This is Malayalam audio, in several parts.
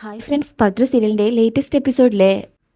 ഹായ് ഫ്രണ്ട്സ്, ഭദ്ര സീരിയലിന്റെ ലേറ്റസ്റ്റ് എപ്പിസോഡിലെ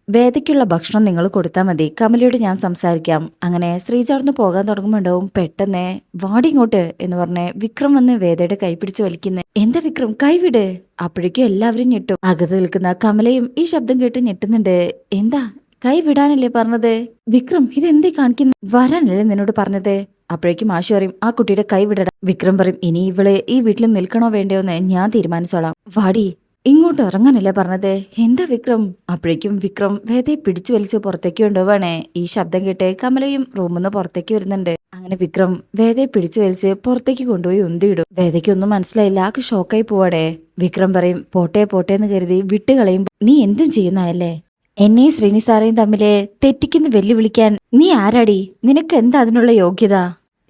വേദയ്ക്കുള്ള ഭക്ഷണം നിങ്ങൾ കൊടുത്താൽ മതി, കമലയോട് ഞാൻ സംസാരിക്കാം. അങ്ങനെ ശ്രീജ അവിടുന്ന് പോകാൻ തുടങ്ങുമ്പോണ്ടാവും പെട്ടെന്ന് വാടി ഇങ്ങോട്ട് എന്ന് പറഞ്ഞ് വിക്രം വന്ന് വേദയുടെ കൈ പിടിച്ച് വലിക്കുന്നത്. എന്താ വിക്രം, കൈവിട്. അപ്പോഴേക്കും എല്ലാവരും ഞെട്ടും. അകത്ത് നിൽക്കുന്ന കമലയും ഈ ശബ്ദം കേട്ട് ഞെട്ടുന്നുണ്ട്. എന്താ, കൈ വിടാനല്ലേ പറഞ്ഞത്? വിക്രം, ഇതെന്തേ കാണിക്കുന്നു? വരാനല്ലേ നിന്നോട് പറഞ്ഞത്? അപ്പോഴേക്കും ആശു പറയും, ആ കുട്ടിയുടെ കൈ വിടടാ. വിക്രം പറയും, ഇനി ഇവള് ഈ വീട്ടിൽ നിൽക്കണോ വേണ്ടയോ എന്ന് ഞാൻ തീരുമാനിച്ചോളാം. വാടി, ഇങ്ങോട്ട് ഇറങ്ങാനല്ലേ പറഞ്ഞത്? എന്താ വിക്രം? അപ്പോഴേക്കും വിക്രം വേദയെ പിടിച്ചു വലിച്ച് പുറത്തേക്ക് കൊണ്ടുപോവാണേ. ഈ ശബ്ദം കേട്ട് കമലയും റൂമിൽ നിന്ന് പുറത്തേക്ക് വരുന്നുണ്ട്. അങ്ങനെ വിക്രം വേദയെ പിടിച്ചു വലിച്ച് പുറത്തേക്ക് കൊണ്ടുപോയി ഉന്തിയിടും. വേദയ്ക്കൊന്നും മനസ്സിലായില്ല, ആക്ക് ഷോക്കായി പോവാടേ. വിക്രം പറയും, പോട്ടെ പോട്ടെ എന്ന് കരുതി വിട്ടുകളയുമ്പോ, നീ എന്തും ചെയ്യുന്നതല്ലേ? എന്നെയും ശ്രീനിസാറേയും തമ്മില് തെറ്റിക്കുന്ന വെല്ലുവിളിക്കാൻ നീ ആരാടി? നിനക്ക് എന്താ അതിനുള്ള യോഗ്യത?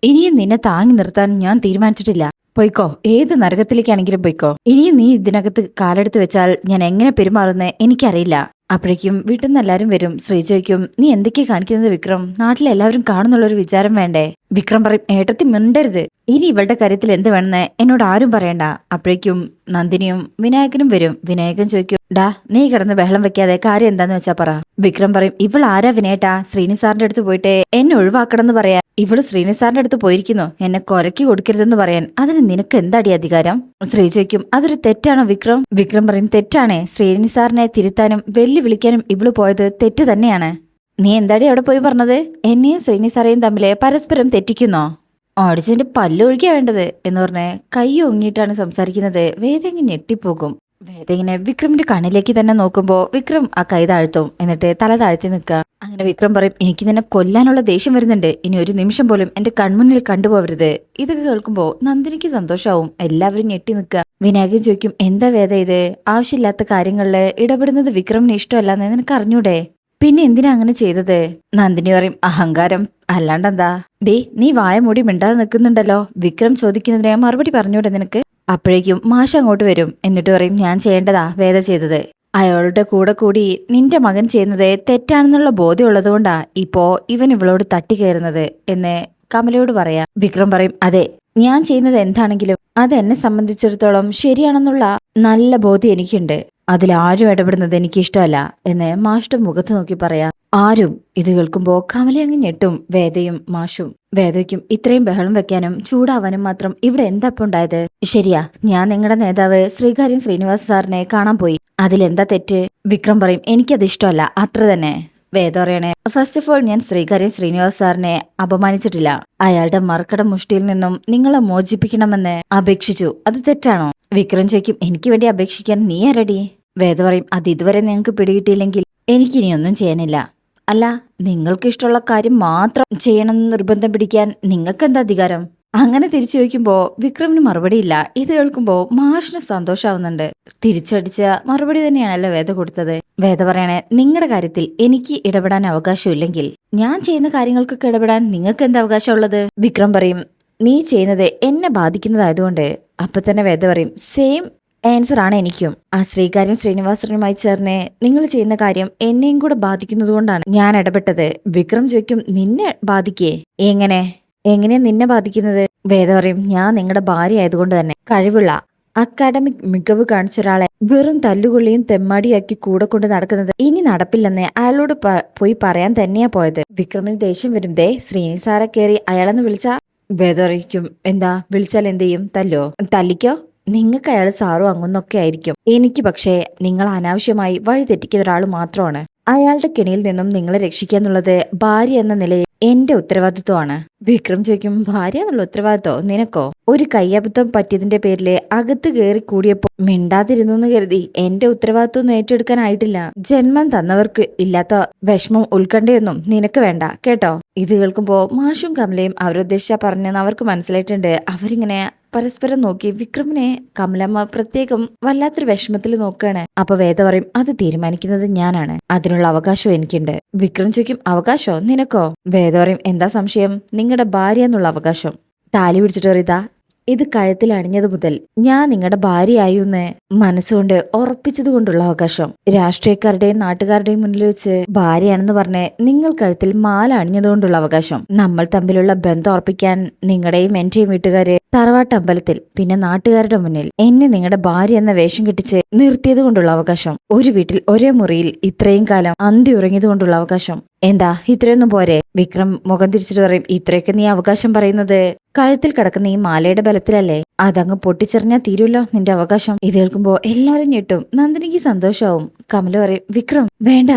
ഇനിയും നിന്നെ താങ്ങി നിർത്താൻ ഞാൻ തീരുമാനിച്ചിട്ടില്ല. പൊയ്ക്കോ, ഏത് നരകത്തിലേക്കാണെങ്കിലും പൊയ്ക്കോ. ഇനിയും നീ ഇതിനകത്ത് കാലെടുത്ത് വെച്ചാൽ ഞാൻ എങ്ങനെ പെരുമാറുന്നേ എനിക്കറിയില്ല. അപ്പോഴേക്കും വീട്ടിൽ നിന്ന് എല്ലാവരും വരും. ശ്രീജയ്ക്കും, നീ എന്തൊക്കെയാ കാണിക്കുന്നത് വിക്രം? നാട്ടിലെ എല്ലാവരും കാണുന്നുള്ളൊരു വിചാരം വേണ്ടേ? വിക്രം പറയും, ഏട്ടത്തി മിണ്ടരുത്. ഇനി ഇവളുടെ കാര്യത്തിൽ എന്ത് വേണമെന്ന് എന്നോട് ആരും പറയണ്ട. അപ്പോഴേക്കും നന്ദിനിയും വിനായകനും വരും. വിനായകൻ ചോദിക്കും, ഡാ, നീ കിടന്ന് ബഹളം വെക്കാതെ കാര്യം എന്താന്ന് വെച്ചാ പറ. വിക്രം പറയും, ഇവൾ ആരാ വിനേട്ടാ? ശ്രീനിസാറിന്റെ അടുത്ത് പോയിട്ട് എന്നെ ഒഴിവാക്കണം എന്ന് പറയാൻ. ഇവള് ശ്രീനിസാറിന്റെ അടുത്ത് പോയിരിക്കുന്നു എന്നെ കൊരക്കി കൊടുക്കരുതെന്ന് പറയാൻ. അതിന് നിനക്ക് എന്താടി അധികാരം? ശ്രീ ചോദിക്കും, അതൊരു തെറ്റാണോ വിക്രം? വിക്രം പറയും, തെറ്റാണേ. ശ്രീനിസാറിനെ തിരുത്താനും വെല്ലുവിളിക്കാനും ഇവള് പോയത് തെറ്റ് തന്നെയാണ്. നീ എന്താടി അവിടെ പോയി പറഞ്ഞത്? എന്നെയും ശ്രീനിസാറേയും തമ്മില് പരസ്പരം തെറ്റിക്കുന്നോ? ഓടിച്ചതിന്റെ പല്ലൊഴുകിയാ വേണ്ടത് എന്ന് പറഞ്ഞ് കൈ ഒങ്ങിയിട്ടാണ് സംസാരിക്കുന്നത്. വേദങ്ങ് ഞെട്ടിപ്പോകും. വേദ ഇങ്ങനെ വിക്രമിന്റെ കണ്ണിലേക്ക് തന്നെ നോക്കുമ്പോ വിക്രം ആ കൈ താഴ്ത്തും. എന്നിട്ട് തല താഴ്ത്തി നിൽക്കുക. അങ്ങനെ വിക്രം പറയും, എനിക്ക് നിന്നെ കൊല്ലാനുള്ള ദേഷ്യം വരുന്നുണ്ട്. ഇനി ഒരു നിമിഷം പോലും എന്റെ കൺമുന്നിൽ കണ്ടുപോകരുത്. ഇതൊക്കെ കേൾക്കുമ്പോ നന്ദിനിക്ക് സന്തോഷാവും. എല്ലാവരും ഞെട്ടി നിൽക്കുക. വിനായകൻ ചോദിക്കും, എന്താ വേദ ഇത്? ആവശ്യമില്ലാത്ത കാര്യങ്ങളില് ഇടപെടുന്നത് വിക്രമിന് ഇഷ്ടമല്ലാന്ന് നിനക്ക് അറിഞ്ഞൂടെ? പിന്നെ എന്തിനാ അങ്ങനെ ചെയ്തത്? നന്ദിനി പറയും, അഹങ്കാരം, അല്ലാണ്ടെന്താ. ഡേ, നീ വായ മൂടി മിണ്ടാതെ നിൽക്കുന്നുണ്ടല്ലോ. വിക്രം ചോദിക്കുന്നതിനെ മറുപടി പറഞ്ഞൂടെ നിനക്ക്? അപ്പോഴേക്കും മാഷ അങ്ങോട്ട് വരും. എന്നിട്ട് പറയും, ഞാൻ ചെയ്യേണ്ടതാ വേദ ചെയ്തത്. അയാളുടെ കൂടെ കൂടി നിന്റെ മകൻ ചെയ്യുന്നത് തെറ്റാണെന്നുള്ള ബോധ്യമുള്ളത് കൊണ്ടാ ഇപ്പോ ഇവൻ ഇവളോട് തട്ടിക്കയറുന്നത് എന്ന് കമലയോട് പറയാം. വിക്രം പറയും, അതെ, ഞാൻ ചെയ്യുന്നത് എന്താണെങ്കിലും അത് എന്നെ സംബന്ധിച്ചിടത്തോളം ശരിയാണെന്നുള്ള നല്ല ബോധ്യം എനിക്കുണ്ട്. അതിലാരും ഇടപെടുന്നത് എനിക്ക് ഇഷ്ടമല്ല എന്ന് മാഷ്ടം മുഖത്ത് നോക്കി പറയാം. ആരും ഇത് കേൾക്കുമ്പോ കമല അങ്ങ് ഞെട്ടും. വേദയും മാഷും. വേദയ്ക്കും ഇത്രയും ബഹളം വെക്കാനും ചൂടാവാനും മാത്രം ഇവിടെ എന്താ ഇപ്പൊ ഉണ്ടായത്? ശരിയാ, ഞാൻ നിങ്ങളുടെ നേതാവ് ശ്രീകാര്യം ശ്രീനിവാസ സാറിനെ കാണാൻ പോയി. അതിലെന്താ തെറ്റ്? വിക്രം പറയും, എനിക്കത് ഇഷ്ടമല്ല, അത്ര തന്നെ. വേദ പറയണേ, ഫസ്റ്റ് ഓഫ് ഓൾ ഞാൻ ശ്രീകാര്യം ശ്രീനിവാസ സാറിനെ അപമാനിച്ചിട്ടില്ല. അയാളുടെ മറക്കട മുഷ്ടിയിൽ നിന്നും നിങ്ങളെ മോചിപ്പിക്കണമെന്ന് അപേക്ഷിച്ചു. അത് തെറ്റാണോ? വിക്രം ചോദിക്കും, എനിക്ക് വേണ്ടി അപേക്ഷിക്കാൻ നീ ആരടി? വേദ പറയും, അത് ഇതുവരെ നിങ്ങൾക്ക് പിടികിട്ടിയില്ലെങ്കിൽ എനിക്കിനിയൊന്നും ചെയ്യാനില്ല. അല്ല, നിങ്ങൾക്ക് ഇഷ്ടമുള്ള കാര്യം മാത്രം ചെയ്യണമെന്ന് നിർബന്ധം പിടിക്കാൻ നിങ്ങൾക്ക് എന്താ അധികാരം? അങ്ങനെ തിരിച്ചു ചോദിക്കുമ്പോ വിക്രമിന് മറുപടിയില്ല. ഇത് കേൾക്കുമ്പോ മാഷിന് സന്തോഷാവുന്നുണ്ട്. തിരിച്ചടിച്ച മറുപടി തന്നെയാണല്ലോ വേദ കൊടുത്തത്. വേദ പറയണേ, നിങ്ങളുടെ കാര്യത്തിൽ എനിക്ക് ഇടപെടാൻ അവകാശമില്ലെങ്കിൽ ഞാൻ ചെയ്യുന്ന കാര്യങ്ങൾക്കൊക്കെ ഇടപെടാൻ നിങ്ങൾക്ക് എന്താ അവകാശമുള്ളത്? വിക്രം പറയും, നീ ചെയ്യുന്നത് എന്നെ ബാധിക്കുന്നതായതുകൊണ്ട്. അപ്പൊ തന്നെ വേദ പറയും, സെയിം ആൻസർ ആണ് എനിക്കും. ആ ശ്രീകാര്യം ശ്രീനിവാസനുമായി ചേർന്ന് നിങ്ങൾ ചെയ്യുന്ന കാര്യം എന്നെയും കൂടെ ബാധിക്കുന്നതുകൊണ്ടാണ് ഞാൻ ഇടപെട്ടത്. വിക്രം ചോദിക്കും, നിന്നെ ബാധിക്കേ? എങ്ങനെയാ നിന്നെ ബാധിക്കുന്നത്? വേദ പറയും, ഞാൻ നിങ്ങളുടെ ഭാര്യ ആയതുകൊണ്ട് തന്നെ. കഴിവുള്ള അക്കാഡമിക് മികവ് കാണിച്ച ഒരാളെ വെറും തല്ലുകൊള്ളിയും തെമ്മാടിയാക്കി കൂടെ കൊണ്ട് നടക്കുന്നത് ഇനി നടപ്പില്ലെന്ന് അയാളോട് പോയി പറയാൻ തന്നെയാ പോയത്. വിക്രമിന് ദേഷ്യം വരും. ദേ, ശ്രീനിസാറെ കയറി അയാളെന്ന് വിളിച്ചാ? വേദ അറിയിക്കും, എന്താ വിളിച്ചാൽ എന്ത് ചെയ്യും? തല്ലോ? തല്ലിക്കോ? നിങ്ങൾക്ക് അയാൾ സാറും അങ്ങൊന്നൊക്കെ ആയിരിക്കും. എനിക്ക് പക്ഷേ നിങ്ങൾ അനാവശ്യമായി വഴി തെറ്റിക്കുന്ന ഒരാൾ മാത്രമാണ്. അയാളുടെ കെണിയിൽ നിന്നും നിങ്ങളെ രക്ഷിക്കുക എന്നുള്ളത് ഭാര്യ എന്ന നിലയിൽ എന്റെ ഉത്തരവാദിത്വമാണ്. വിക്രം ചോദിക്കും, ഭാര്യ എന്നുള്ള ഉത്തരവാദിത്വം നിനക്കോ? ഒരു കയ്യബദ്ധം പറ്റിയതിന്റെ പേരില് അകത്ത് കയറി കൂടിയപ്പോ മിണ്ടാതിരുന്നു എന്ന് കരുതി എന്റെ ഉത്തരവാദിത്വം ഏറ്റെടുക്കാനായിട്ടില്ല. ജന്മം തന്നവർക്ക് ഇല്ലാത്ത വിഷമം ഉത്കണ്ഠയൊന്നും നിനക്ക് വേണ്ട കേട്ടോ. ഇത് കേൾക്കുമ്പോ മാഷും കമലയും അവരുദ്ദേശിച്ച പറഞ്ഞെന്ന് അവർക്ക് മനസ്സിലായിട്ടുണ്ട്. അവരിങ്ങനെ പരസ്പരം നോക്കി വിക്രമിനെ കമലമ്മ പ്രത്യേകം വല്ലാത്തൊരു വിഷമത്തിൽ നോക്കുകയാണ്. അപ്പൊ വേദ പറയും, അത് തീരുമാനിക്കുന്നത് ഞാനാണ്, അതിനുള്ള അവകാശം എനിക്കുണ്ട്. വിക്രം ചോദിക്കും, അവകാശോ നിനക്കോ? വേദ പറയും, എന്താ സംശയം? നിങ്ങളുടെ ഭാര്യ എന്നുള്ള അവകാശം. താലി പിടിച്ചിട്ട് പറയും, ഇത് കഴുത്തിൽ അണിഞ്ഞത് മുതൽ ഞാൻ നിങ്ങളുടെ ഭാര്യയായൂന്ന് മനസ്സുകൊണ്ട് ഉറപ്പിച്ചത് കൊണ്ടുള്ള അവകാശം. രാഷ്ട്രീയക്കാരുടെയും നാട്ടുകാരുടെയും മുന്നിൽ വെച്ച് ഭാര്യയാണെന്ന് പറഞ്ഞ് നിങ്ങൾ കഴുത്തിൽ മാല അണിഞ്ഞതുകൊണ്ടുള്ള അവകാശം. നമ്മൾ തമ്മിലുള്ള ബന്ധം ഉറപ്പിക്കാൻ നിങ്ങളുടെയും എന്റെയും വീട്ടുകാര് തറവാട്ടമ്പലത്തിൽ പിന്നെ നാട്ടുകാരുടെ മുന്നിൽ എന്നെ നിങ്ങളുടെ ഭാര്യ എന്ന വേഷം കെട്ടിച്ച് നിർത്തിയത് കൊണ്ടുള്ള അവകാശം. ഒരു വീട്ടിൽ ഒരേ മുറിയിൽ ഇത്രയും കാലം അന്തി ഉറങ്ങിയത് കൊണ്ടുള്ള അവകാശം. എന്താ ഇത്രയൊന്നും പോരെ? വിക്രം മുഖം തിരിച്ചിട്ട് പറയും, ഇത്രയൊക്കെ നീ അവകാശം പറയുന്നത് കഴുത്തിൽ കിടക്കുന്ന ഈ മാലയുടെ ബലത്തിലല്ലേ? അതങ്ങ് പൊട്ടിച്ചെറിഞ്ഞാ തീരുമല്ലോ നിന്റെ അവകാശം. ഇത് കേൾക്കുമ്പോ എല്ലാവരും ഞെട്ടും. നന്ദിനിക്ക് സന്തോഷാവും. കമല പറയും, വിക്രം വേണ്ട.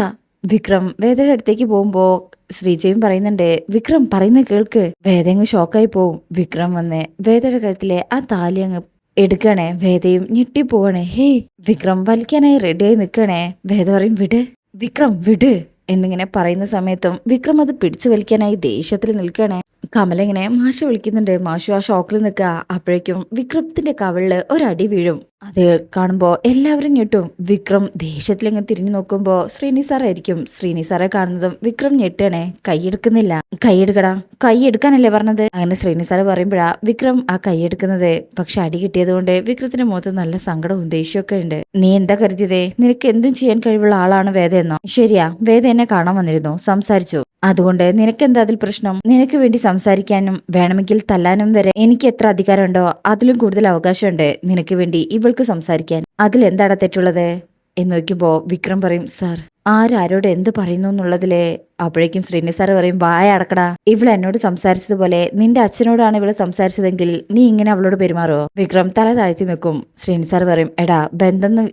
വിക്രം വേദയുടെ അടുത്തേക്ക് പോകുമ്പോ ശ്രീജയും പറയുന്നുണ്ട്, വിക്രം പറയുന്ന കേൾക്ക്. വേദ അങ്ങ് ഷോക്കായി പോവും. വിക്രം വന്ന് വേദയുടെ കഴുത്തിലെ ആ താലി അങ്ങ് എടുക്കണേ. വേദയും ഞെട്ടിപ്പോവാണേ. ഹേയ് വിക്രം വലിക്കാനായി റെഡിയായി നിൽക്കണേ. വേദ പറയും, വിട് വിക്രം വിട് എന്നിങ്ങനെ പറയുന്ന സമയത്തും വിക്രം അത് പിടിച്ചു വലിക്കാനായി ദേഷ്യത്തിൽ നിൽക്കണേ. കമല ഇങ്ങനെ മാഷ വിളിക്കുന്നുണ്ട്. മാഷു ആ ഷോക്കിൽ നിൽക്കുക. അപ്പോഴേക്കും വിക്രത്തിന്റെ കവിളില് ഒരടി വീഴും. അത് കാണുമ്പോ എല്ലാവരും ഞെട്ടും. വിക്രം ദേഷ്യത്തിലിങ്ങനെ തിരിഞ്ഞു നോക്കുമ്പോ ശ്രീനി സാറായിരിക്കും. ശ്രീനി സാറെ കാണുന്നതും വിക്രം ഞെട്ടണേ. കൈയെടുക്കുന്നില്ല. കൈയെടുക്കടാ, കൈയെടുക്കാനല്ലേ പറഞ്ഞത്? അങ്ങനെ ശ്രീനി സാറ് പറയുമ്പോഴാ വിക്രം ആ കൈയെടുക്കുന്നത്. പക്ഷെ അടി കിട്ടിയത് കൊണ്ട് വിക്രത്തിന്റെ മുഖത്ത് നല്ല സങ്കടവും ദേഷ്യമൊക്കെ ഉണ്ട്. നീ എന്താ കരുതിയതേ? നിനക്ക് എന്തും ചെയ്യാൻ കഴിവുള്ള ആളാണ് വേദ എന്നോ? ശരിയാ, വേദ എന്നെ കാണാൻ വന്നിരുന്നു, സംസാരിച്ചു. അതുകൊണ്ട് നിനക്കെന്താ അതിൽ പ്രശ്നം? നിനക്ക് വേണ്ടി സംസാരിക്കാനും വേണമെങ്കിൽ തല്ലാനും വരെ എനിക്ക് എത്ര അധികാരമുണ്ടോ അതിലും കൂടുതൽ അവകാശമുണ്ട് നിനക്ക് വേണ്ടി ഇവൾക്ക് സംസാരിക്കാൻ. അതിലെന്താടാ തെറ്റുള്ളത് എന്ന് നോക്കുമ്പോ വിക്രം പറയും, സാർ ആരോട് എന്ത് പറയുന്നു എന്നുള്ളതിലെ. അപ്പോഴേക്കും ശ്രീനി സാറ് പറയും, വായ അടക്കടാ. ഇവള് എന്നോട് സംസാരിച്ചതുപോലെ നിന്റെ അച്ഛനോടാണ് ഇവള് സംസാരിച്ചതെങ്കിൽ നീ ഇങ്ങനെ അവളോട് പെരുമാറുമോ? വിക്രം തല താഴ്ത്തി നിൽക്കും. ശ്രീനി സാറ് പറയും, എടാ ബന്ധം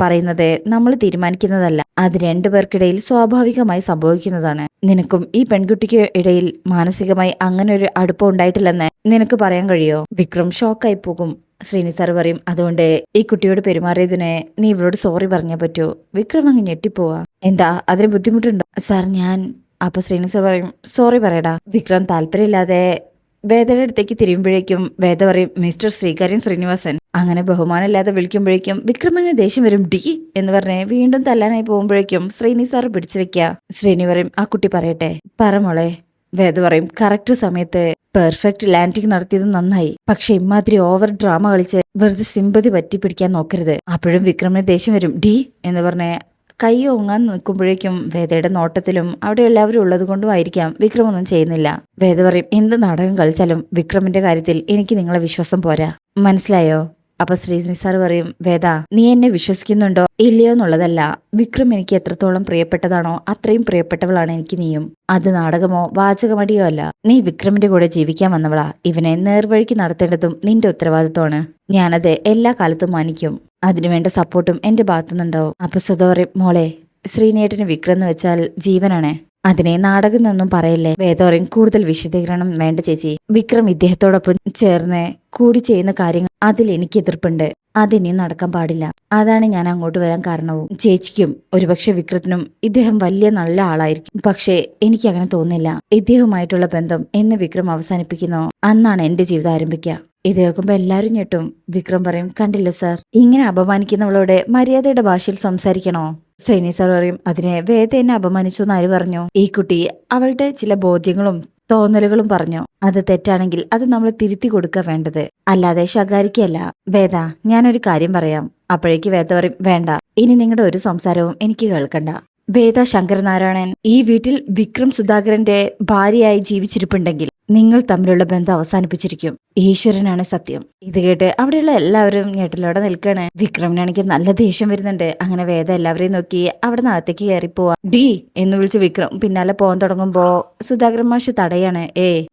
പറയുന്നത് നമ്മൾ തീരുമാനിക്കുന്നതല്ല, അത് രണ്ടുപേർക്കിടയിൽ സ്വാഭാവികമായി സംഭവിക്കുന്നതാണ്. നിനക്കും ഈ പെൺകുട്ടിക്ക് ഇടയിൽ മാനസികമായി അങ്ങനെ ഒരു അടുപ്പം ഉണ്ടായിട്ടില്ലെന്ന് നിനക്ക് പറയാൻ കഴിയോ? വിക്രം ഷോക്കായി പോകും. ശ്രീനി സാർ പറയും, അതുകൊണ്ട് ഈ കുട്ടിയോട് പെരുമാറിയതിന് നീ ഇവളോട് സോറി പറഞ്ഞേ പറ്റൂ. വിക്രം അങ്ങ് ഞെട്ടിപ്പോവാ. എന്താ അതിന് ബുദ്ധിമുട്ടുണ്ടോ? സാർ ഞാൻ. അപ്പൊ ശ്രീനി സാർ പറയും, സോറി പറയടാ. വിക്രം താല്പര്യമില്ലാതെ വേദയുടെ അടുത്തേക്ക് തിരിയുമ്പോഴേക്കും വേദ പറയും, മിസ്റ്റർ ശ്രീകാര്യൻ ശ്രീനിവാസൻ. അങ്ങനെ ബഹുമാനമില്ലാതെ വിളിക്കുമ്പോഴേക്കും വിക്രമിന് ദേഷ്യം വരും. ഡി എന്ന് പറഞ്ഞ് വീണ്ടും തല്ലാനായി പോകുമ്പോഴേക്കും ശ്രീനി സാർ പിടിച്ചു വെക്കുക. ശ്രീനി പറയും, ആ കുട്ടി പറയട്ടെ. പറ മോളെ. വേദ പറയും, കറക്റ്റ് സമയത്ത് പെർഫെക്റ്റ് ലാൻഡിങ് നടത്തിയത് നന്നായി. പക്ഷെ ഇമാതിരി ഓവർ ഡ്രാമ കളിച്ച് വെറുതെ സിമ്പതി പറ്റി പിടിക്കാൻ നോക്കരുത്. അപ്പോഴും വിക്രമിന് ദേഷ്യം വരും. ഡി എന്ന് പറഞ്ഞ് കൈ ഓങ്ങാൻ നിൽക്കുമ്പോഴേക്കും വേദയുടെ നോട്ടത്തിലും അവിടെ എല്ലാവരും ഉള്ളത് കൊണ്ടും ആയിരിക്കാം വിക്രം ഒന്നും ചെയ്യുന്നില്ല. വേദ പറയും, എന്ത് നാടകം കളിച്ചാലും വിക്രമിന്റെ കാര്യത്തിൽ എനിക്ക് നിങ്ങളെ വിശ്വാസം പോരാ, മനസ്സിലായോ? അപ്പൊ ശ്രീനി സാർ പറയും, വേദ നീ എന്നെ വിശ്വസിക്കുന്നുണ്ടോ ഇല്ലയോ എന്നുള്ളതല്ല, വിക്രം എനിക്ക് എത്രത്തോളം പ്രിയപ്പെട്ടതാണോ അത്രയും പ്രിയപ്പെട്ടവളാണ് എനിക്ക് നീയും. അത് നാടകമോ വാചകമടിയോ അല്ല. നീ വിക്രമിന്റെ കൂടെ ജീവിക്കാൻ വന്നവളാ. ഇവനെ നേർവഴിക്ക് നടത്തേണ്ടതും നിന്റെ ഉത്തരവാദിത്വമാണ്. ഞാനത് എല്ലാ കാലത്തും മാനിക്കും. അതിനുവേണ്ട സപ്പോർട്ടും എന്റെ ഭാഗത്തുനിന്നുണ്ടാവും. അപ്പൊ സുധ പറയും, മോളെ ശ്രീനേട്ടന് വിക്രം എന്ന് വെച്ചാൽ ജീവനാണ്. അതിനെ നാടകം എന്നൊന്നും പറയല്ലേ. വേദ പറയും, കൂടുതൽ വിശദീകരണം വേണ്ട ചേച്ചി. വിക്രം ഇദ്ദേഹത്തോടൊപ്പം ചേർന്ന് കൂടി ചെയ്യുന്ന കാര്യങ്ങൾ അതിൽ എനിക്ക് എതിർപ്പുണ്ട്. അതിനി നടക്കാൻ പാടില്ല. അതാണ് ഞാൻ അങ്ങോട്ട് വരാൻ കാരണവും. ചേച്ചിക്കും ഒരുപക്ഷെ വിക്രത്തിനും ഇദ്ദേഹം വലിയ നല്ല ആളായിരിക്കും. പക്ഷേ എനിക്ക് അങ്ങനെ തോന്നുന്നില്ല. ഇദ്ദേഹവുമായിട്ടുള്ള ബന്ധം എന്ന് വിക്രം അവസാനിപ്പിക്കുന്നോ അന്നാണ് എന്റെ ജീവിതം ആരംഭിക്കുക. ഇത് കേൾക്കുമ്പോ എല്ലാരും ഞെട്ടും. വിക്രം പറയും, കണ്ടില്ല സാർ, ഇങ്ങനെ അപമാനിക്കുന്നവളോട് മര്യാദയുടെ ഭാഷയിൽ സംസാരിക്കണോ? ശ്രീനി സാർ പറയും, അതിനെ വേദ എന്നെ അപമാനിച്ചു എന്ന് ആര് പറഞ്ഞു? ഈ കുട്ടി അവളുടെ ചില ബോധ്യങ്ങളും തോന്നലുകളും പറഞ്ഞു. അത് തെറ്റാണെങ്കിൽ അത് നമ്മൾ തിരുത്തി കൊടുക്കുക വേണ്ടത്, അല്ലാതെ ശകാരിക്കല്ല. വേദ ഞാനൊരു കാര്യം പറയാം. അപ്പോഴേക്ക് വേദ പറയും, വേണ്ട, ഇനി നിങ്ങളുടെ ഒരു സംസാരവും എനിക്ക് കേൾക്കണ്ട. വേദ ശങ്കരനാരായണൻ ഈ വീട്ടിൽ വിക്രം സുധാകരന്റെ ഭാര്യയായി ജീവിച്ചിരിപ്പുണ്ടെങ്കിൽ നിങ്ങൾ തമ്മിലുള്ള ബന്ധം അവസാനിപ്പിച്ചിരിക്കും. ഈശ്വരനാണ് സത്യം. ഇത് കേട്ട് അവിടെയുള്ള എല്ലാവരും ഞെട്ടലോടെ നിൽക്കാണ്. വിക്രമിനാണെങ്കിൽ നല്ല ദേഷ്യം വരുന്നുണ്ട്. അങ്ങനെ വേദ എല്ലാവരെയും നോക്കി അവിടെ നിന്നകത്തേക്ക് കയറിപ്പോവാ. ഡി എന്ന് വിളിച്ച് വിക്രം പിന്നാലെ പോകാൻ തുടങ്ങുമ്പോ സുധാകരൻ മാഷ് തടയാണ്.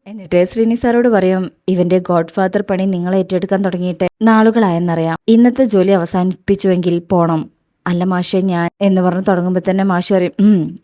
എന്നിട്ട് ശ്രീനി സാറോട് പറയും, ഇവന്റെ ഗോഡ് ഫാദർ പണി നിങ്ങൾ ഏറ്റെടുക്കാൻ തുടങ്ങിയിട്ട് നാളുകളായെന്നറിയാം. ഇന്നത്തെ ജോലി അവസാനിപ്പിച്ചുവെങ്കിൽ പോണം. അല്ല മാഷെ ഞാൻ എന്ന് പറഞ്ഞു തുടങ്ങുമ്പോ തന്നെ മാഷ് പറയും,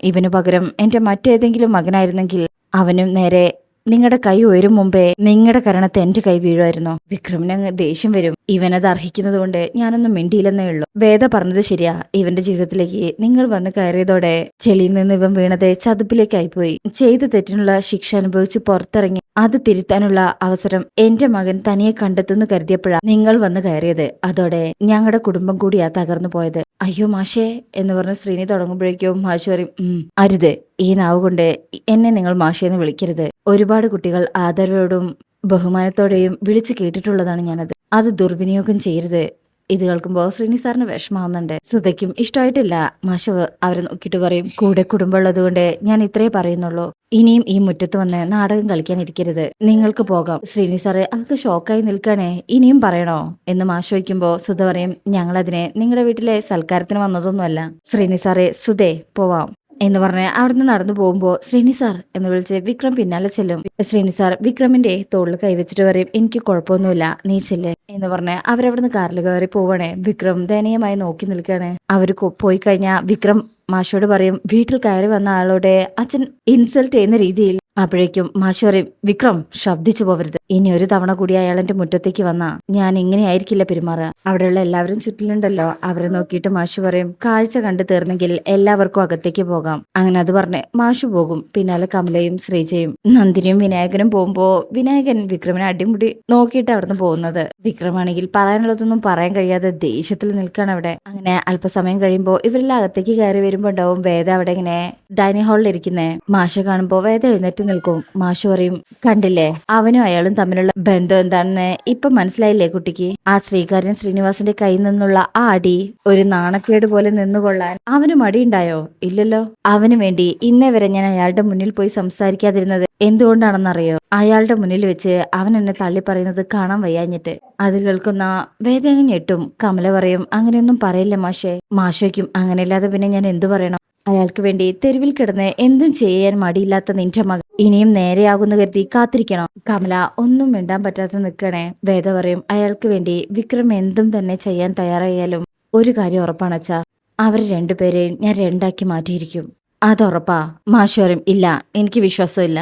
ഇവന് പകരം എന്റെ മറ്റേതെങ്കിലും മകനായിരുന്നെങ്കിൽ അവനും നേരെ നിങ്ങളുടെ കൈ ഉയരും മുമ്പേ നിങ്ങളുടെ കരണത്ത് എന്റെ കൈ വീഴുമായിരുന്നു. വിക്രമിന് അങ്ങ് ദേഷ്യം വരും. ഇവനത് അർഹിക്കുന്നത് കൊണ്ട് ഞാനൊന്നും മിണ്ടിയില്ലെന്നേ ഉള്ളൂ. വേദ പറഞ്ഞത് ശരിയാ. ഇവന്റെ ജീവിതത്തിലേക്ക് നിങ്ങൾ വന്ന് കയറിയതോടെ ചെളിയിൽ നിന്ന് ഇവൻ വീണത് ചതുപ്പിലേക്കായിപ്പോയി. ചെയ്ത തെറ്റിനുള്ള ശിക്ഷ അനുഭവിച്ച് പുറത്തിറങ്ങി അത് തിരുത്താനുള്ള അവസരം എന്റെ മകൻ തനിയെ കണ്ടെത്തുന്നു കരുതിയപ്പോഴാ നിങ്ങൾ വന്ന് കയറിയത്. അതോടെ ഞങ്ങളുടെ കുടുംബം കൂടിയാ തകർന്നു പോയത്. അയ്യോ മാഷേ എന്ന് പറഞ്ഞ് ശ്രീനി തുടങ്ങുമ്പോഴേക്കും മാഷ് പറയും, അരുത്, ഈ നാവ് കൊണ്ട് എന്നെ നിങ്ങൾ മാഷേന്ന് വിളിക്കരുത്. ഒരുപാട് കുട്ടികൾ ആദരവോടും ബഹുമാനത്തോടെയും വിളിച്ചു കേട്ടിട്ടുള്ളതാണ് ഞാനത്. അത് ദുർവിനിയോഗം ചെയ്യരുത്. ഇത് കേൾക്കുമ്പോൾ ശ്രീനി സാറിന് വിഷമാവുന്നുണ്ട്. സുധയ്ക്കും ഇഷ്ടമായിട്ടില്ല. മാഷ് അവരെ നോക്കിയിട്ട് പറയും, കൂടെ കുടുംബമുള്ളത് കൊണ്ട് ഞാൻ ഇത്രേ പറയുന്നുള്ളൂ. ഇനിയും ഈ മുറ്റത്ത് വന്ന് നാടകം കളിക്കാനിരിക്കരുത്. നിങ്ങൾക്ക് പോകാം. ശ്രീനി സാറ് അതൊക്കെ ഷോക്കായി നിൽക്കണേ. ഇനിയും പറയണോ എന്ന് മാഷ് ചോദിക്കുമ്പോൾ സുധ പറയും, ഞങ്ങളതിനെ നിങ്ങളുടെ വീട്ടിലെ സൽക്കാരത്തിന് വന്നതൊന്നുമല്ല. ശ്രീനി സാറേ, സുധേ പോവാം എന്ന് പറഞ്ഞ് അവിടുന്ന് നടന്നു പോകുമ്പോൾ ശ്രീനി സാർ എന്ന് വിളിച്ച് വിക്രം പിന്നാലെ ചെല്ലും. ശ്രീനി സാർ വിക്രമിന്റെ തോളിൽ കൈവച്ചിട്ട് പറയും, എനിക്ക് കുഴപ്പമൊന്നുമില്ല, നീ ചെല്ലേ എന്ന് പറഞ്ഞ് അവരവിടുന്ന് കാറിൽ കയറി പോവണേ. വിക്രം ദയനീയമായി നോക്കി നിൽക്കുകയാണ്. അവർ പോയി കഴിഞ്ഞാൽ വിക്രം മാഷോട് പറയും, വീട്ടിൽ കയറി വന്ന ആളോടെ അച്ഛൻ ഇൻസൾട്ട് ചെയ്യുന്ന രീതിയിൽ. അപ്പോഴേക്കും മാഷ് പറയും, വിക്രം ശബ്ദിച്ചു പോവരുത്. ഇനി ഒരു തവണ കൂടി അയാൾ എന്റെ മുറ്റത്തേക്ക് വന്നാ ഞാൻ ഇങ്ങനെയായിരിക്കില്ല പെരുമാറുക. അവിടെയുള്ള എല്ലാവരും ചുറ്റിലുണ്ടല്ലോ. അവരെ നോക്കിയിട്ട് മാഷ് പറയും, കാഴ്ച കണ്ടു തീർന്നെങ്കിൽ എല്ലാവർക്കും അകത്തേക്ക് പോകാം. അങ്ങനെ അത് പറഞ്ഞ് മാഷ് പോകും. പിന്നാലെ കമലയും ശ്രീജയും നന്ദിനിയും വിനായകനും പോകുമ്പോ വിനായകൻ വിക്രമിനെ അടിമുടി നോക്കിയിട്ട് അവിടുന്ന് പോകുന്നത്. വിക്രമാണെങ്കിൽ പറയാനുള്ളതൊന്നും പറയാൻ കഴിയാതെ ദേഷ്യത്തിൽ നിൽക്കുകയാണ് അവിടെ. അങ്ങനെ അല്പസമയം കഴിയുമ്പോൾ ഇവരെല്ലാം അകത്തേക്ക് കയറി വരുമ്പോ ഉണ്ടാവും വേദ അവിടെ ഇങ്ങനെ ഡൈനിങ് ഹാളിൽ ഇരിക്കുന്നേ. മാഷ് കാണുമ്പോ വേദ എഴുന്നേറ്റ് നിൽക്കും. മാഷ് പറയും, കണ്ടില്ലേ, അവനും അയാളും തമ്മിലുള്ള ബന്ധം എന്താണെന്ന് ഇപ്പൊ മനസ്സിലായില്ലേ കുട്ടിക്ക്? ആ ശ്രീകാര്യൻ ശ്രീനിവാസന്റെ കയ്യിൽ നിന്നുള്ള ആ അടി ഒരു നാണക്കേട് പോലെ നിന്നുകൊള്ളാൻ അവന് മടിയുണ്ടായോ? ഇല്ലല്ലോ. അവന് വേണ്ടി ഇന്നേ വരെ ഞാൻ അയാളുടെ മുന്നിൽ പോയി സംസാരിക്കാതിരുന്നത് എന്തുകൊണ്ടാണെന്നറിയോ? അയാളുടെ മുന്നിൽ വെച്ച് അവൻ എന്നെ തള്ളി പറയുന്നത് കാണാൻ വയ്യാഞ്ഞിട്ട്. അത് കേൾക്കുന്ന വേദന ഞെട്ടും. കമല പറയും, അങ്ങനെയൊന്നും പറയില്ല മാഷേ. മാഷയ്ക്കും അങ്ങനെയല്ലാതെ പിന്നെ ഞാൻ എന്തു പറയണം? അയാൾക്ക് വേണ്ടി തെരുവിൽ കിടന്ന് എന്തും ചെയ്യാൻ മടിയില്ലാത്ത നിന്റെ മകൻ ഇനിയും നേരെയാകുന്നു കരുതി കാത്തിരിക്കണം. കമല ഒന്നും മിണ്ടാൻ പറ്റാതെ നിൽക്കണേ. വേദ പറയും, അയാൾക്ക് വേണ്ടി വിക്രം എന്തും തന്നെ ചെയ്യാൻ തയ്യാറായാലും ഒരു കാര്യം ഉറപ്പാണച്ചാ, അവർ രണ്ടുപേരെയും ഞാൻ രണ്ടാക്കി മാറ്റിയിരിക്കും. അതുറപ്പാ. മാഷ് പറയും, ഇല്ല, എനിക്ക് വിശ്വാസമില്ല.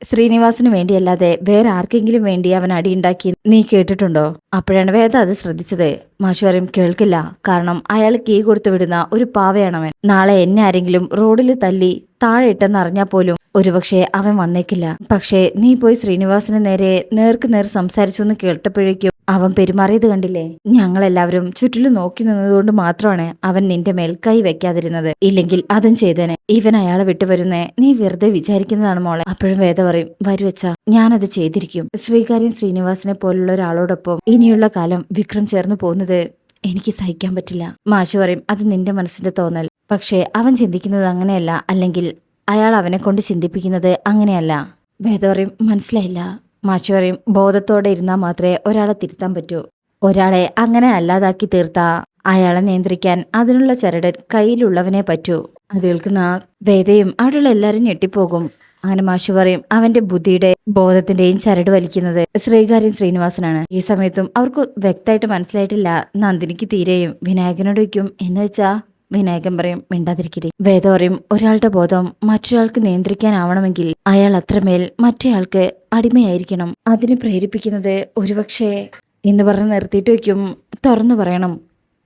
ശ്രീനിവാസിന് വേണ്ടിയല്ലാതെ വേറെ ആർക്കെങ്കിലും വേണ്ടി അവൻ അടിയുണ്ടാക്കി നീ കേട്ടിട്ടുണ്ടോ? അപ്പോഴാണ് വേദ അത് ശ്രദ്ധിച്ചത്. മാഷ് പറയും, കേൾക്കില്ല. കാരണം അയാൾ കീ കൊടുത്തു വിടുന്ന ഒരു പാവയാണവൻ. നാളെ എന്നെ ആരെങ്കിലും റോഡിൽ തല്ലി താഴെ ഇട്ടെന്ന് അറിഞ്ഞാൽ പോലും ഒരുപക്ഷെ അവൻ വന്നേക്കില്ല. പക്ഷേ നീ പോയി ശ്രീനിവാസിന് നേരെ നേർക്ക് നേർ സംസാരിച്ചു എന്ന് കേട്ടപ്പോഴേക്കും അവൻ പെരുമാറിയത് കണ്ടില്ലേ? ഞങ്ങളെല്ലാവരും ചുറ്റിലും നോക്കി നിന്നതുകൊണ്ട് മാത്രമാണ് അവൻ നിന്റെ മേൽ കൈ വെക്കാതിരുന്നത്. ഇല്ലെങ്കിൽ അതും ചെയ്തേനെ. ഇവൻ അയാളെ വിട്ടുവരുന്നേ നീ വെറുതെ വിചാരിക്കുന്നതാണ് മോളെ. അപ്പോഴും വേദ പറയും, വരുവച്ചാ, ഞാനത് ചെയ്തിരിക്കും. ശ്രീകാര്യൻ ശ്രീനിവാസിനെ പോലുള്ള ഒരാളോടൊപ്പം ഇനിയുള്ള കാലം വിക്രം ചേർന്ന് പോകുന്നത് എനിക്ക് സഹിക്കാൻ പറ്റില്ല. മാഷ് പറയും, അത് നിന്റെ മനസ്സിന്റെ തോന്നൽ. പക്ഷേ അവൻ ചിന്തിക്കുന്നത് അങ്ങനെയല്ല. അല്ലെങ്കിൽ അയാൾ അവനെ കൊണ്ട് ചിന്തിപ്പിക്കുന്നത് അങ്ങനെയല്ല. വേദ പറയും, മനസ്സിലായില്ല. മാഷ് പറയും, ബോധത്തോടെ ഇരുന്നാൽ മാത്രമേ ഒരാളെ തിരുത്താൻ പറ്റൂ. ഒരാളെ അങ്ങനെ അല്ലാതാക്കി തീർത്താ അയാളെ നിയന്ത്രിക്കാൻ അതിനുള്ള ചരട് കയ്യിലുള്ളവനെ പറ്റൂ. അത് കേൾക്കുന്ന വേദയും അവിടെയുള്ള എല്ലാവരും ഞെട്ടിപ്പോകും. അങ്ങനെ മാഷ് പറയും, അവന്റെ ബുദ്ധിയുടെ ബോധത്തിന്റെയും ചരട് വലിക്കുന്നത് ശ്രീകാര്യൻ ശ്രീനിവാസനാണ്. ഈ സമയത്തും അവർക്ക് വ്യക്തമായിട്ട് മനസ്സിലായിട്ടില്ല. നന്ദിനിക്ക് തീരെയും. വിനായകനോട് വയ്ക്കും എന്ന് വെച്ചാ വിനായകൻ പറയും, മിണ്ടാതിരിക്കട്ടെ. വേദ പറയും, ഒരാളുടെ ബോധം മറ്റൊരാൾക്ക് നിയന്ത്രിക്കാനാവണമെങ്കിൽ അയാൾ അത്രമേൽ മറ്റേയാൾക്ക് അടിമയായിരിക്കണം. അതിന് പ്രേരിപ്പിക്കുന്നത് ഒരുപക്ഷെ എന്ന് പറഞ്ഞ് നിർത്തിയിട്ട് വയ്ക്കും. തുറന്നു പറയണം,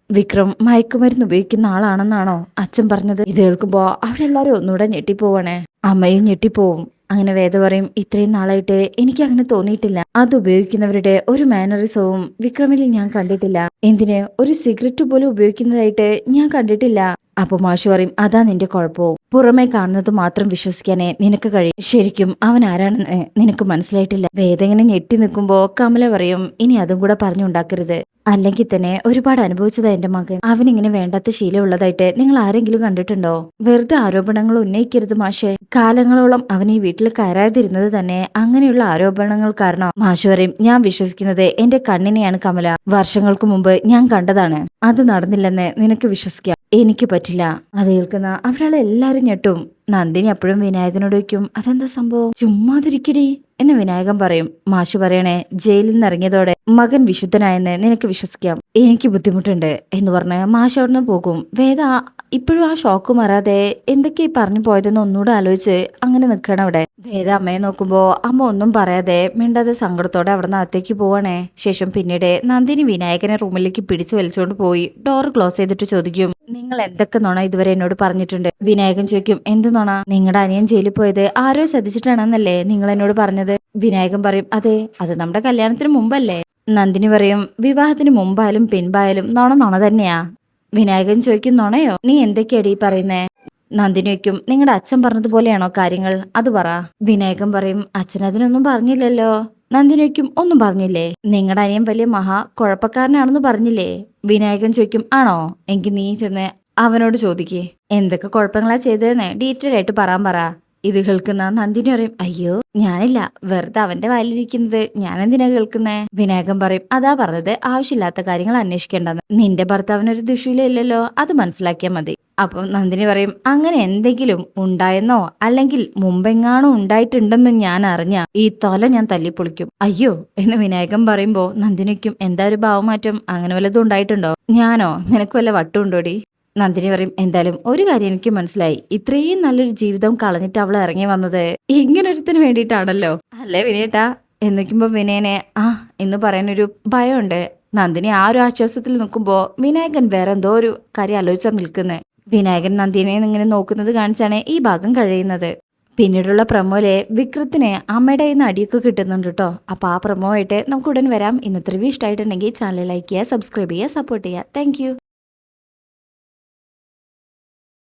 വിക്രം മയക്കുമരുന്ന് ഉപയോഗിക്കുന്ന ആളാണെന്നാണോ അച്ഛൻ പറഞ്ഞത്? ഇത് കേൾക്കുമ്പോ അവിടെ എല്ലാവരും ഒന്നുകൂടെ ഞെട്ടിപ്പോവാണേ. അമ്മയും ഞെട്ടിപ്പോവും. അങ്ങനെ വേദ പറയും, ഇത്രയും നാളായിട്ട് എനിക്ക് അങ്ങനെ തോന്നിയിട്ടില്ല. അത് ഉപയോഗിക്കുന്നവരുടെ ഒരു മാനറിസവും വിക്രമിൽ ഞാൻ കണ്ടിട്ടില്ല. എന്തിന്, ഒരു സിഗരറ്റ് പോലും ഉപയോഗിക്കുന്നതായിട്ട് ഞാൻ കണ്ടിട്ടില്ല. അപ്പൊ മാഷ് പറയും, അതാ നിന്റെ കുഴപ്പവും. പുറമേ കാണുന്നത് മാത്രം വിശ്വസിക്കാനേ നിനക്ക് കഴിയും. ശരിക്കും അവൻ ആരാണെന്ന് നിനക്ക് മനസ്സിലായിട്ടില്ല. വേദ ഇങ്ങനെ ഞെട്ടി നിൽക്കുമ്പോ കമല പറയും, ഇനി അതും കൂടെ പറഞ്ഞുണ്ടാക്കരുത്. അല്ലെങ്കിൽ തന്നെ ഒരുപാട് അനുഭവിച്ചതാ എന്റെ മകൻ. അവനിങ്ങനെ വേണ്ടാത്ത ശീലമുള്ളതായിട്ട് നിങ്ങൾ ആരെങ്കിലും കണ്ടിട്ടുണ്ടോ? വെറുതെ ആരോപണങ്ങൾ ഉന്നയിക്കരുത് മാഷെ. കാലങ്ങളോളം അവൻ ഈ വീട്ടിൽ കയറാതിരുന്നത് തന്നെ അങ്ങനെയുള്ള ആരോപണങ്ങൾ കാരണം. മാഷ് പറയും, ഞാൻ വിശ്വസിക്കുന്നത് എന്റെ കണ്ണിനെയാണ് കമല. വർഷങ്ങൾക്ക് മുമ്പ് ഞാൻ കണ്ടതാണ്. അത് നടന്നില്ലെന്ന് നിനക്ക് വിശ്വസിക്കാം, എനിക്ക് പറ്റില്ല. അത് കേൾക്കുന്ന അവിടെയുള്ള എല്ലാരും ഞെട്ടും. നന്ദിനി അപ്പോഴും വിനായകനോട് വയ്ക്കും, അതെന്താ സംഭവം? ചുമ്മാതിരിക്കടി എന്ന് വിനായകൻ പറയും. മാഷ് പറയണേ, ജയിലിൽ നിന്ന് ഇറങ്ങിയതോടെ മകൻ വിശുദ്ധനായെന്ന് നിനക്ക് വിശ്വസിക്കാം, എനിക്ക് ബുദ്ധിമുട്ടുണ്ട് എന്ന് പറഞ്ഞ് മാഷ് അവിടുന്ന് പോകും. വേദ ഇപ്പോഴും ആ ഷോക്ക് മാറാതെ എന്തൊക്കെയാ പറഞ്ഞു പോയതെന്ന് ഒന്നുകൂടെ ആലോചിച്ച് അങ്ങനെ നിൽക്കണം അവിടെ. വേദ അമ്മയെ നോക്കുമ്പോ അമ്മ ഒന്നും പറയാതെ മിണ്ടാതെ സങ്കടത്തോടെ അവിടെ നിന്ന് അകത്തേക്ക് പോവാണേ. ശേഷം പിന്നീട് നന്ദിനി വിനായകനെ റൂമിലേക്ക് പിടിച്ചു വലിച്ചുകൊണ്ട് പോയി ഡോർ ക്ലോസ് ചെയ്തിട്ട് ചോദിക്കും, നിങ്ങൾ എന്തൊക്കെ നുണ ഇതുവരെ എന്നോട് പറഞ്ഞിട്ടുണ്ട്? വിനായകൻ ചോദിക്കും, എന്ത് നുണ? നിങ്ങളുടെ അനിയൻ ജയിലിൽ പോയത് ആരോ ചതിച്ചിട്ടാണെന്നല്ലേ നിങ്ങൾ എന്നോട് പറഞ്ഞത്? വിനായകൻ പറയും, അതെ, അത് നമ്മുടെ കല്യാണത്തിന് മുമ്പല്ലേ. നന്ദിനി പറയും, വിവാഹത്തിന് മുമ്പായാലും പിൻപായാലും നുണ തന്നെയാ. വിനായകൻ ചോദിക്കും, നുണയോ? നീ എന്തൊക്കെയാടി പറയുന്നേ? നന്ദിനി വയ്ക്കും, നിങ്ങളുടെ അച്ഛൻ പറഞ്ഞതുപോലെയാണോ കാര്യങ്ങൾ? അത് പറ. വിനായകൻ പറയും, അച്ഛൻ അതിനൊന്നും പറഞ്ഞില്ലല്ലോ. നന്ദിനിക്കും ഒന്നും പറഞ്ഞില്ലേ? നിങ്ങളുടെ അനിയൻ വലിയ മഹാ കുഴപ്പക്കാരനാണെന്ന് പറഞ്ഞില്ലേ? വിനായകൻ ചോദിക്കും. ആണോ? എങ്കിൽ നീ ചെന്ന് അവനോട് ചോദിക്കേ എന്തൊക്കെ കുഴപ്പങ്ങളാ ചെയ്തതെന്ന് ഡീറ്റെയിൽ ആയിട്ട് പറയാൻ പറ. ഇത് കേൾക്കുന്ന നന്ദിനി പറയും, അയ്യോ ഞാനില്ല, വെറുതെ അവന്റെ വായിലിരിക്കുന്നത് ഞാൻ എന്തിനാ കേൾക്കുന്നേ? വിനായകൻ പറയും, അതാ പറഞ്ഞത് ആവശ്യമില്ലാത്ത കാര്യങ്ങൾ അന്വേഷിക്കേണ്ടെന്ന്. നിന്റെ ഭർത്താവിനൊരു ദുശീലം ഇല്ലല്ലോ, അത് മനസ്സിലാക്കിയാൽ മതി. അപ്പം നന്ദിനി പറയും, അങ്ങനെ എന്തെങ്കിലും ഉണ്ടായെന്നോ അല്ലെങ്കിൽ മുമ്പെങ്ങാണോ ഉണ്ടായിട്ടുണ്ടെന്ന് ഞാൻ അറിഞ്ഞ ഈ തല ഞാൻ തല്ലിപ്പൊളിക്കും. അയ്യോ എന്ന് വിനായകൻ പറയുമ്പോ നന്ദിനിക്കും എന്താ ഒരു ഭാവമാറ്റം? അങ്ങനെ വല്ലതും ഉണ്ടായിട്ടുണ്ടോ? ഞാനോ? നിനക്ക് വല്ല വട്ടുണ്ടോടി? നന്ദിനി പറയും, എന്തായാലും ഒരു കാര്യം എനിക്ക് മനസ്സിലായി, ഇത്രയും നല്ലൊരു ജീവിതം കളഞ്ഞിട്ട് അവൾ ഇറങ്ങി വന്നത് ഇങ്ങനൊരുത്തിന് വേണ്ടിയിട്ടാണല്ലോ അല്ലേ വിനയേട്ടാ? എന്നൊക്കുമ്പോ വിനയനെ എന്ന് പറയാനൊരു ഭയമുണ്ട്. നന്ദിനി ആ ഒരു ആശ്വാസത്തിൽ നിൽക്കുമ്പോ വിനായകൻ വേറെ എന്തോ ഒരു കാര്യം ആലോചിച്ചാ നിൽക്കുന്നത്. വിനായകൻ നന്ദിനെ ഇങ്ങനെ നോക്കുന്നത് കാണിച്ചാണ് ഈ ഭാഗം കഴിയുന്നത്. പിന്നീടുള്ള പ്രമോയിലെ വിക്രത്തിന് അമ്മയുടെ കയ്യിൽ നിന്ന് അടിയൊക്കെ കിട്ടുന്നുണ്ട് കേട്ടോ. അപ്പൊ ആ പ്രമോ ആയിട്ട് നമുക്ക് ഉടൻ വരാം. ഇന്നത്തെ റിവ്യൂ ഇഷ്ടമായിട്ടുണ്ടെങ്കിൽ ചാനൽ ലൈക്ക് ചെയ്യുക, സബ്സ്ക്രൈബ് ചെയ്യുക, സപ്പോർട്ട് ചെയ്യുക. താങ്ക്